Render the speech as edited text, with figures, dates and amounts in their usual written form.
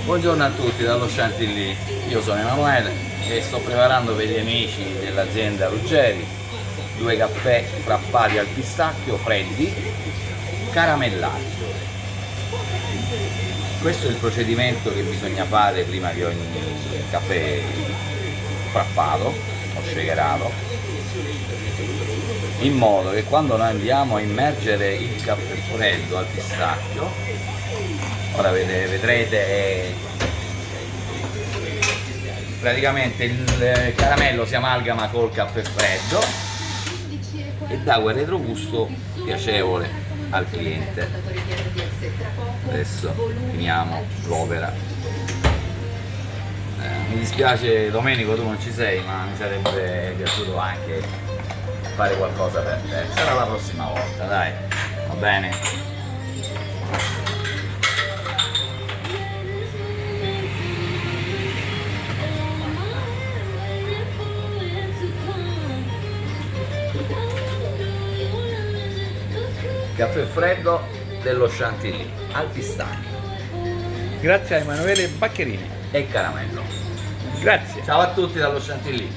Buongiorno a tutti dallo Chantilly, io sono Emanuele e sto preparando per gli amici dell'azienda Ruggeri due caffè frappati al pistacchio freddi, caramellati. Questo è il procedimento che bisogna fare prima di ogni caffè frappato o shakerato, in modo che quando noi andiamo a immergere il caffè freddo al pistacchio, ora vedrete, praticamente il caramello si amalgama col caffè freddo e dà quel retrogusto piacevole al cliente. Adesso finiamo l'opera. Mi dispiace Domenico, tu non ci sei, ma mi sarebbe piaciuto anche fare qualcosa per te. Sarà la prossima volta, dai, va bene? Caffè freddo dello Chantilly al pistacchio Grazie a Emanuele Baccherini. e caramello. Grazie. Ciao a tutti dallo Chantilly.